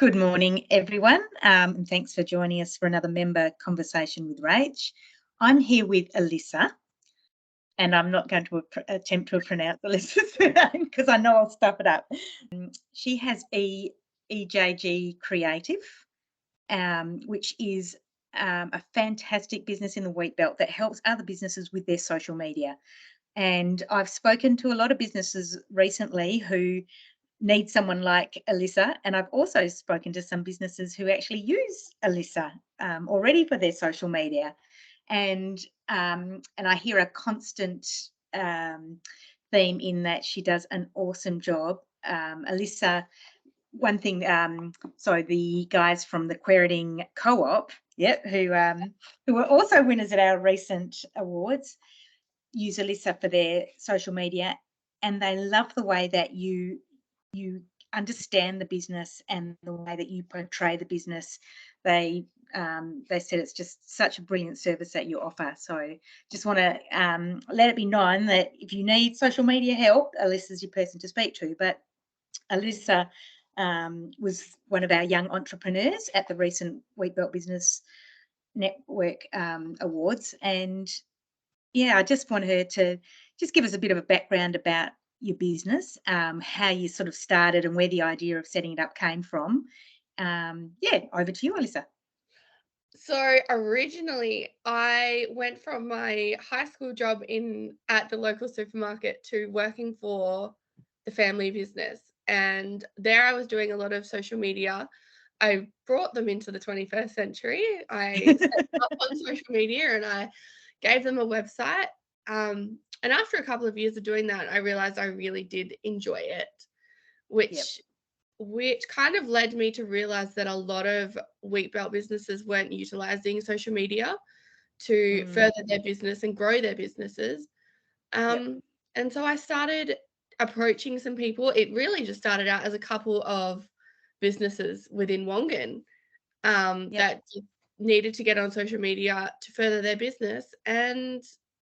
Good morning, everyone, and thanks for joining us for another member conversation with Rach. I'm here with Elyssa, and I'm not going to attempt to pronounce Elyssa's name because I know I'll stuff it up. She has EJG Creative, which is a fantastic business in the Wheatbelt that helps other businesses with their social media. And I've spoken to a lot of businesses recently who need someone like Elyssa, and I've also spoken to some businesses who actually use Elyssa already for their social media, and I hear a constant theme in that she does an awesome job. Elyssa, one thing, so the guys from the Queriting Co-op, who were also winners at our recent awards, use Elyssa for their social media, and they love the way that you understand the business and the way that you portray the business. They said it's just such a brilliant service that you offer. So just want to let it be known that if you need social media help, Alyssa's your person to speak to. But Elyssa was one of our young entrepreneurs at the recent Wheatbelt Business Network Awards. And yeah, I just want her to just give us a bit of a background about your business, how you sort of started and where the idea of setting it up came from. Over to you, Elyssa. So originally I went from my high school job at the local supermarket to working for the family business. And there I was doing a lot of social media. I brought them into the 21st century. I set them up on social media and I gave them a website. And after a couple of years of doing that, I realized I really did enjoy it, which kind of led me to realize that a lot of Wheatbelt businesses weren't utilizing social media to further their business and grow their businesses. And so I started approaching some people. It really just started out as a couple of businesses within Wongan that just needed to get on social media to further their business, and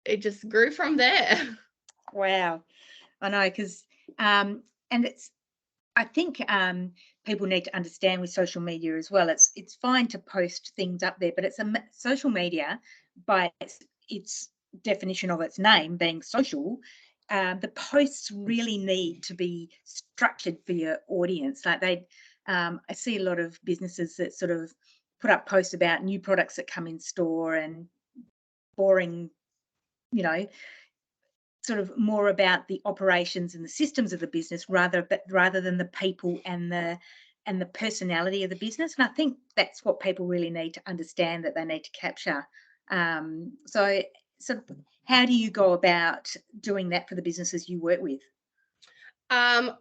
it just grew from there. Wow. I know, because and it's, I think people need to understand with social media as well. It's fine to post things up there, but it's social media by its definition of its name being social. The posts really need to be structured for your audience. Like I see a lot of businesses that sort of put up posts about new products that come in store and boring, sort of more about the operations and the systems of the business rather than the people and the personality of the business. And I think that's what people really need to understand, that they need to capture. So how do you go about doing that for the businesses you work with? I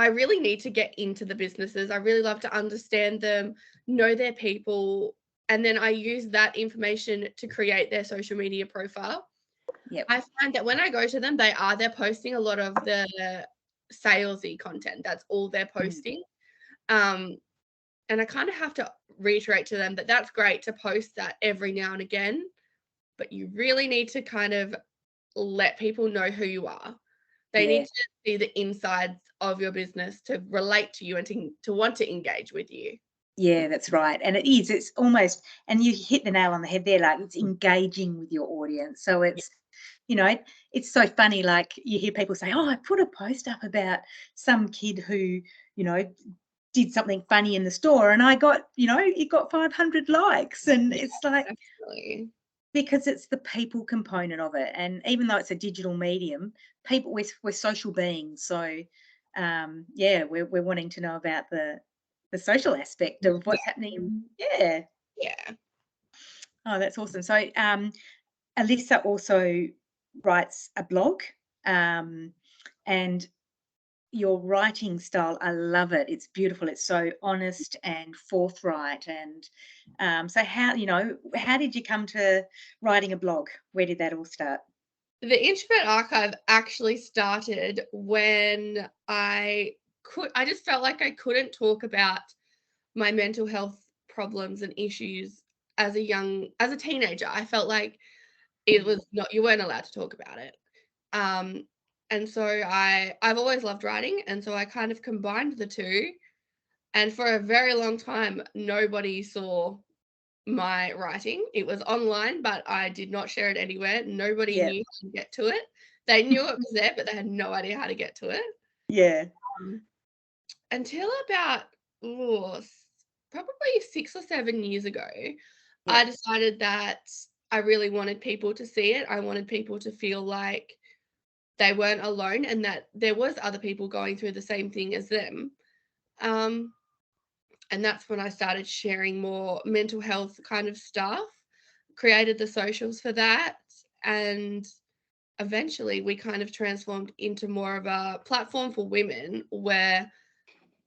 really need to get into the businesses. I really love to understand them, know their people, and then I use that information to create their social media profile. Yep. I find that when I go to them, they're posting a lot of the salesy content. That's all they're posting. And I kind of have to reiterate to them that that's great to post that every now and again, but you really need to kind of let people know who you are. They need to see the insides of your business to relate to you and to want to engage with you. Yeah, that's right. And it's almost, and you hit the nail on the head there, like it's engaging with your audience. So it's, it's so funny, like you hear people say, oh, I put a post up about some kid who, did something funny in the store and I got, it got 500 likes. And it's like, absolutely. Because it's the people component of it. And even though it's a digital medium, people, we're social beings. So, we're wanting to know about the social aspect of what's happening. Yeah. Oh, that's awesome. So Elyssa also writes a blog, and your writing style, I love it. It's beautiful. It's so honest and forthright. And so how did you come to writing a blog? Where did that all start? The Introvert Archive actually started when I just felt like I couldn't talk about my mental health problems and issues as a teenager. I felt like it was not, you weren't allowed to talk about it. And so I've always loved writing, and so I kind of combined the two. And for a very long time, nobody saw my writing. It was online, but I did not share it anywhere. Nobody Yeah. knew how to get to it. They knew it was there, but they had no idea how to get to it. Yeah. Until about probably 6 or 7 years ago, Yeah. I decided that I really wanted people to see it. I wanted people to feel like they weren't alone and that there was other people going through the same thing as them. And that's when I started sharing more mental health kind of stuff, created the socials for that, and eventually we kind of transformed into more of a platform for women where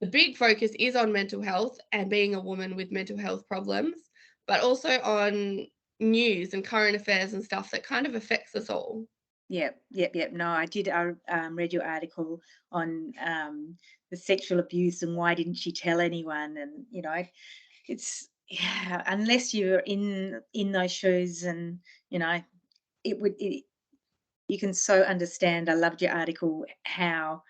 the big focus is on mental health and being a woman with mental health problems, but also on news and current affairs and stuff that kind of affects us all. Yep. No, I did. I read your article on the sexual abuse and why didn't she tell anyone? And it's unless you're in those shoes, and it would. You can so understand. I loved your article how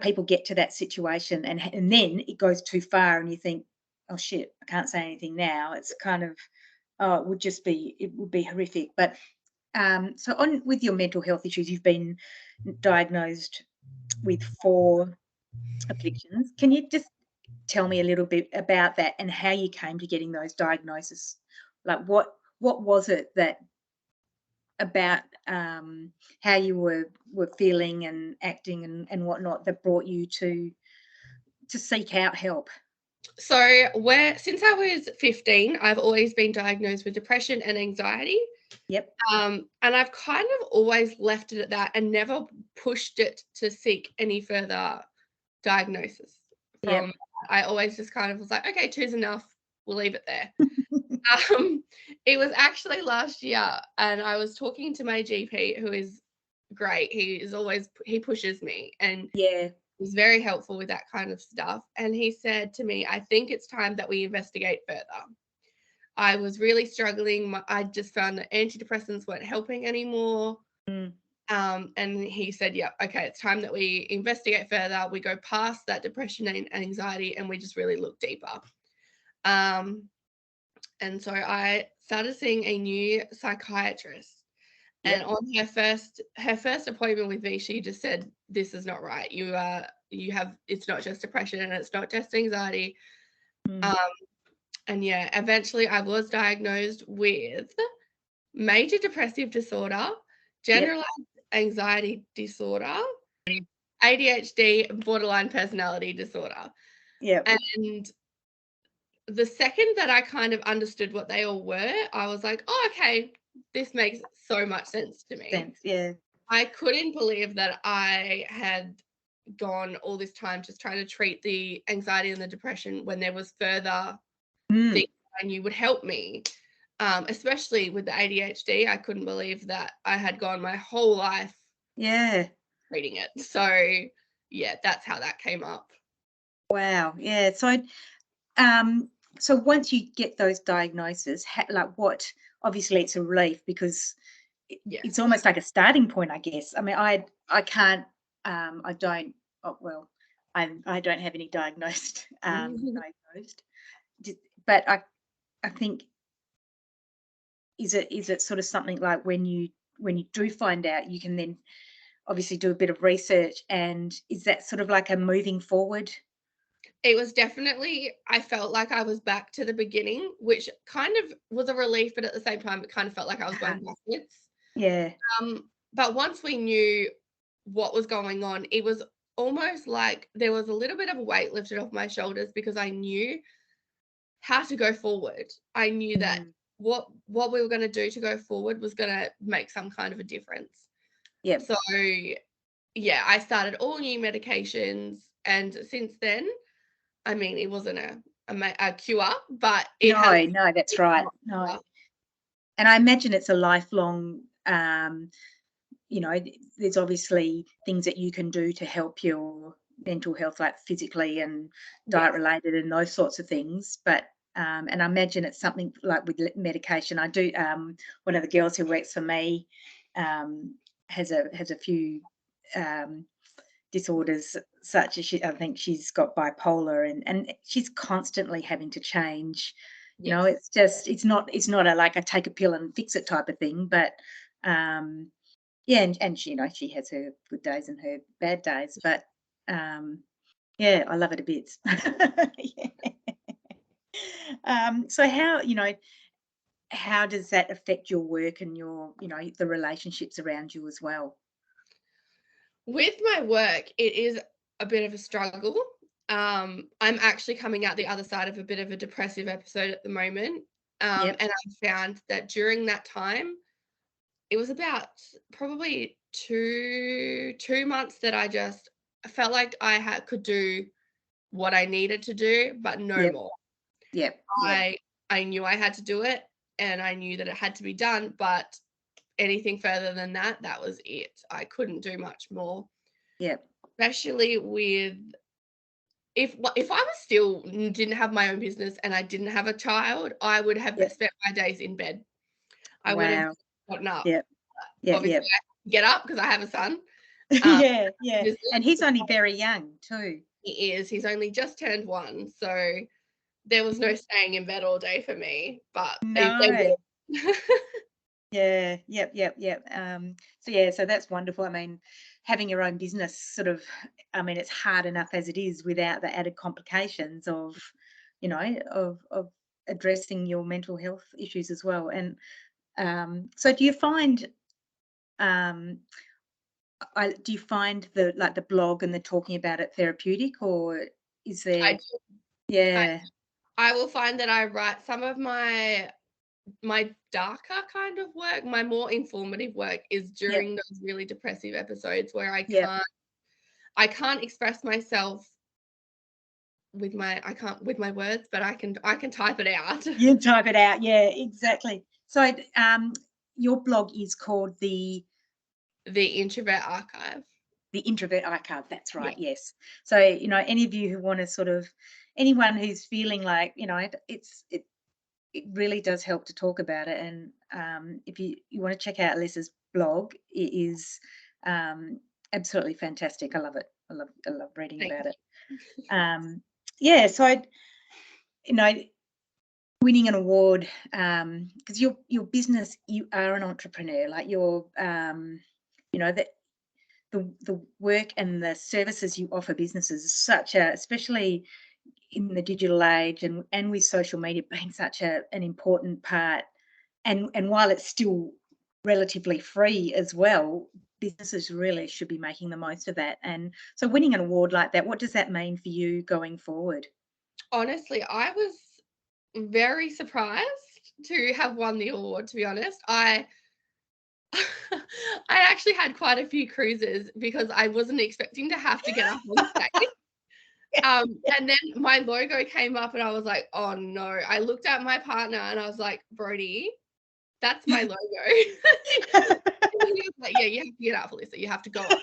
people get to that situation, and then it goes too far, and you think, oh shit, I can't say anything now. It's kind of it would be horrific, but. So on with your mental health issues, you've been diagnosed with 4 afflictions. Can you just tell me a little bit about that and how you came to getting those diagnoses? Like what was it that about how you were feeling and acting and whatnot that brought you to seek out help? So, since I was 15, I've always been diagnosed with depression and anxiety. Yep. And I've kind of always left it at that and never pushed it to seek any further diagnosis from. Yep. I always just kind of was like, okay, two's enough. We'll leave it there. Um, it was actually last year, and I was talking to my GP, who is great. He pushes me, and Yeah. he's very helpful with that kind of stuff. And he said to me, I think it's time that we investigate further. I was really struggling. I just found that antidepressants weren't helping anymore. Mm. And he said, yeah, okay, it's time that we investigate further. We go past that depression and anxiety, and we just really look deeper. And so I started seeing a new psychiatrist. And Yep. on her first appointment with me, she just said, this is not right. It's not just depression and it's not just anxiety. Mm. Um, and yeah, eventually I was diagnosed with major depressive disorder, Yep. generalized anxiety disorder, ADHD, borderline personality disorder. Yep. And the second that I kind of understood what they all were, I was like, oh, okay, this makes so much sense to me. Sense. Yeah. I couldn't believe that I had gone all this time just trying to treat the anxiety and the depression when there was further Mm. things I knew would help me. Especially with the ADHD, I couldn't believe that I had gone my whole life Yeah. treating it. So yeah, that's how that came up. Wow. Yeah. So once you get those diagnoses, like what? Obviously, it's a relief because Yes. it's almost like a starting point, I guess. I mean, I can't. I don't. Oh, well, I don't have any diagnosed. But I think is it sort of something like when you do find out, you can then obviously do a bit of research, and is that sort of like a moving forward? It was definitely, I felt like I was back to the beginning, which kind of was a relief, but at the same time, it kind of felt like I was Uh-huh. going backwards. Yeah. But once we knew what was going on, it was almost like there was a little bit of a weight lifted off my shoulders because I knew how to go forward. I knew that Mm. what we were going to do to go forward was going to make some kind of a difference. Yep. So yeah, I started all new medications, and since then, I mean, it wasn't a cure, but it has. No, that's right. No. And I imagine it's a lifelong, there's obviously things that you can do to help your mental health, like physically and diet Yes. related and those sorts of things. But and I imagine it's something like with medication. I do. One of the girls who works for me has a few disorders such as I think she's got bipolar, and she's constantly having to change. Yes. It's not a like I take a pill and fix it type of thing, but yeah, and she, she has her good days and her bad days, but yeah, I love it a bit. Yeah. So how does that affect your work and your, the relationships around you as well? With my work, it is a bit of a struggle. I'm actually coming out the other side of a bit of a depressive episode at the moment. Yep. And I found that during that time, it was about probably two months that I felt like I could do what I needed to do, but no Yep. more. Yep. Yep. I knew I had to do it, and I knew that it had to be done, but anything further than that, that was it. I couldn't do much more, Yep. especially with if I was still didn't have my own business and I didn't have a child, I would have Yep. spent my days in bed. I would have Wow. gotten up. Yep. Yep. Obviously, Yep. I have to get up because I have a son. Yeah. Yeah. Business. And he's only very young too. He is. He's only just turned 1, so there was no staying in bed all day for me, but they No. will. Yeah. Yep. Yep. Yep. So yeah. So that's wonderful. I mean, having your own business sort of. I mean, it's hard enough as it is without the added complications of, of addressing your mental health issues as well. And so, do you find do you find the blog and the talking about it therapeutic, or is I there? do. Yeah. I will find that I write some of my darker kind of work, my more informative work is Yep. during those really depressive episodes where Yep. I can't express myself with my words, but I can type it out. You type it out. Yeah. Exactly. So, your blog is called The Introvert Archive. the Introvert Archive. That's Yeah. right. Yes. So, any of you who want to sort of anyone who's feeling like, it really does help to talk about it. And if you want to check out Alyssa's blog, it is absolutely fantastic. I love it. I love reading Thank about you. it. Yeah. So you know, winning an award, because your business, you are an entrepreneur. Like that the work and the services you offer businesses is especially in the digital age and with social media being such an important part, and while it's still relatively free as well, businesses really should be making the most of that. And so winning an award like that, what does that mean for you going forward? Honestly, I was very surprised to have won the award, to be honest. I actually had quite a few cruises because I wasn't expecting to have to get up on stage. And then my logo came up and I was like, oh no. I looked at my partner and I was like, Brody, that's my logo. And he was like, yeah, you have to get up, Elyssa. You have to go up.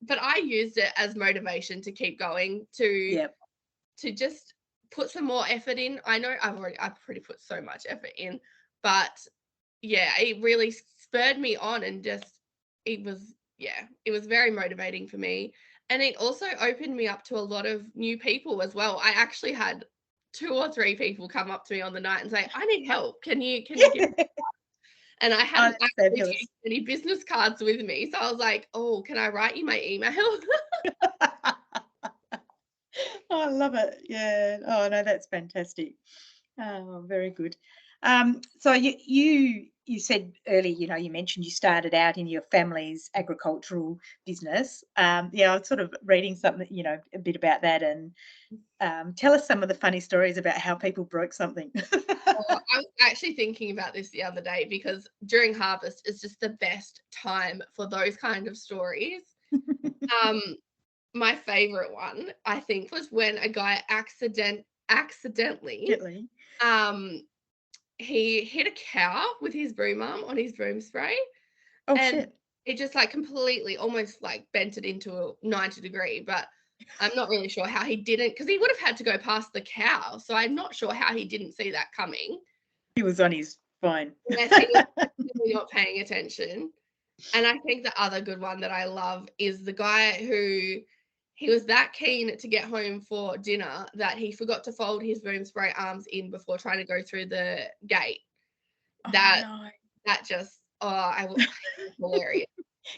But I used it as motivation to keep going, to just put some more effort in. I know I've already put so much effort in, but yeah, it really spurred me on, and it was very motivating for me. And it also opened me up to a lot of new people as well. I actually had 2 or 3 people come up to me on the night and say, I need help. Can you give me? And I hadn't actually taken any business cards with me. So I was like, oh, can I write you my email? Oh, I love it. Yeah. Oh no, that's fantastic. Oh, very good. So you said earlier, you mentioned you started out in your family's agricultural business. Yeah, I was sort of reading something, a bit about that, and tell us some of the funny stories about how people broke something. I was actually thinking about this the other day because during harvest is just the best time for those kind of stories. My favorite one, I think, was when a guy accidentally he hit a cow with his broom arm on his broom spray. Oh and shit. it just like completely almost like bent it into a 90-degree, but I'm not really sure how he didn't, because he would have had to go past the cow. So I'm not sure how he didn't see that coming. He was on his phone. Yes, he was definitely not paying attention. And I think the other good one that I love is the guy who he was that keen to get home for dinner that he forgot to fold his boom spray arms in before trying to go through the gate. Oh, That no. that just it was hilarious.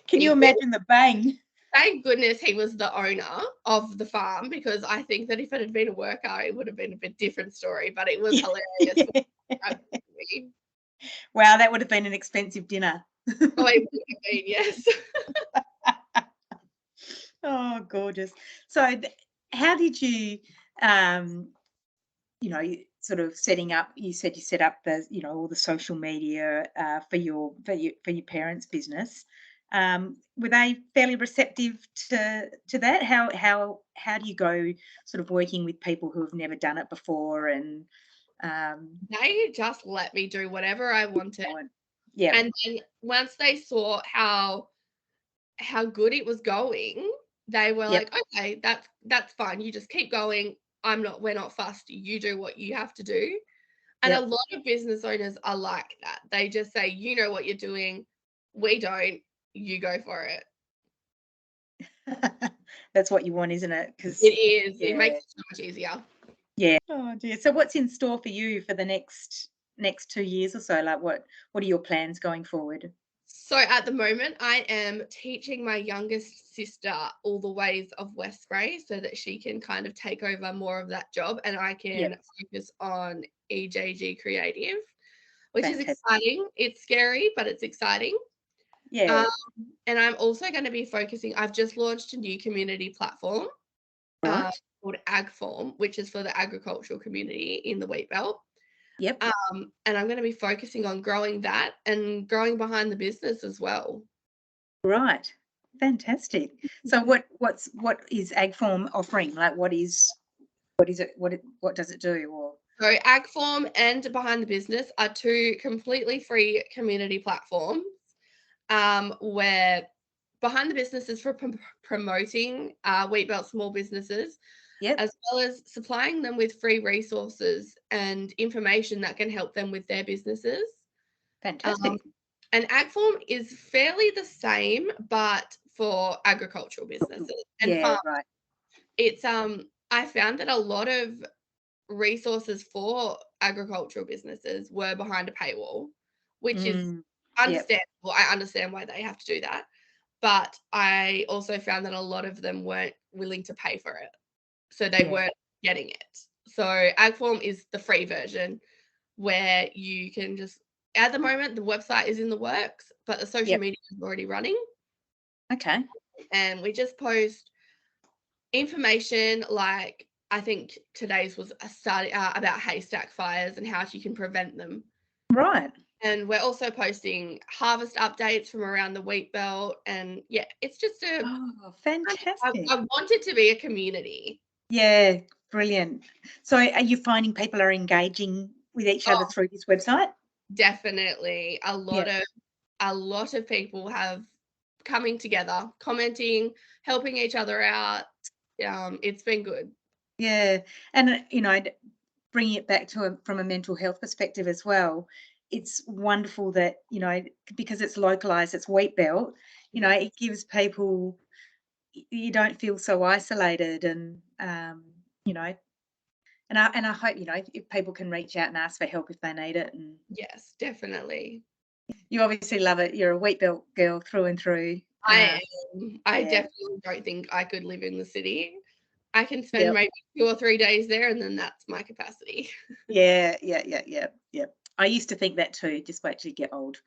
Can you imagine the bang? Thank goodness he was the owner of the farm, because I think that if it had been a worker, it would have been a bit different story. But it was hilarious. Yeah. Wow, that would have been an expensive dinner. Oh, it would have been, yes. Oh, gorgeous. So how did you, sort of setting up, you said you set up the, all the social media for your parents' business. Were they fairly receptive to that? How do you go sort of working with people who have never done it before? And They just let me do whatever I wanted. yeah. And then once they saw how good it was going, they were Yep. like, okay, that's fine. You just keep going. We're not fussed. You do what you have to do. And a Yep. lot of business owners are like that. They just say, you know what you're doing. We don't. You go for it. That's what you want, isn't it? Because It is. It makes it so much easier. Yeah. Oh dear. So what's in store for you for the next 2 years or so? Like what are your plans going forward? So at the moment, I am teaching my youngest sister all the ways of West Spray so that she can kind of take over more of that job, and I can Yep. focus on EJG Creative, which Fantastic. is exciting. It's scary, but it's exciting. Yeah. And I'm also going to be focusing, I've just launched a new community platform Right. called AgForm, which is for the agricultural community in the Wheatbelt. Yep. And I'm going to be focusing on growing that and growing behind the business as well. Right. Fantastic. So what is AgForm offering? Like what is it? What does it do? Or So AgForm and Behind the Business are two completely free community platforms where Behind the Business is for promoting Wheatbelt small businesses, yep. as well as supplying them with free resources and information that can help them with their businesses. Fantastic. And AgForm is fairly the same, but for agricultural businesses and Yeah, farms. right. It's I found that a lot of resources for agricultural businesses were behind a paywall, which is Yep. understandable. I understand why they have to do that. But I also found that a lot of them weren't willing to pay for it. So they Yeah. weren't getting it. So AgForm is the free version where you can just, at the moment, the website is in the works, but the social Yep. media is already running. Okay. And we just post information like, I think today's was a study about haystack fires and how you can prevent them. Right. And we're also posting harvest updates from around the wheat belt. And yeah, it's just Fantastic. I want it to be a community. Yeah, brilliant. So are you finding people are engaging with each other through this website? Definitely. A lot of people have coming together, commenting, helping each other out. It's been good. Yeah. And, bringing it back to from a mental health perspective as well, it's wonderful that, because it's localized, it's wheat belt, it gives people, you don't feel so isolated and, and I hope, if people can reach out and ask for help if they need it. And Yes, definitely. you obviously love it. You're a wheat belt girl through and through. I am. I Yeah. definitely don't think I could live in the city. I can spend Yep. maybe 2 or 3 days there, and then that's my capacity. Yeah. I used to think that too. Just wait till you get old.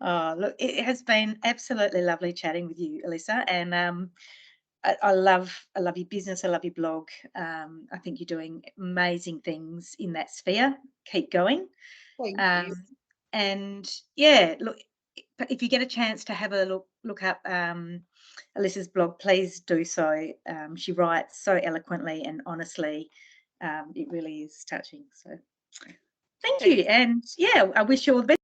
Oh, look, it has been absolutely lovely chatting with you, Elyssa, and I love your business. I love your blog. I think you're doing amazing things in that sphere. Keep going. Thank you. And yeah, look, if you get a chance to have a look up Alyssa's blog, please do so. She writes so eloquently and honestly. It really is touching. So thank you. And yeah, I wish you all the best.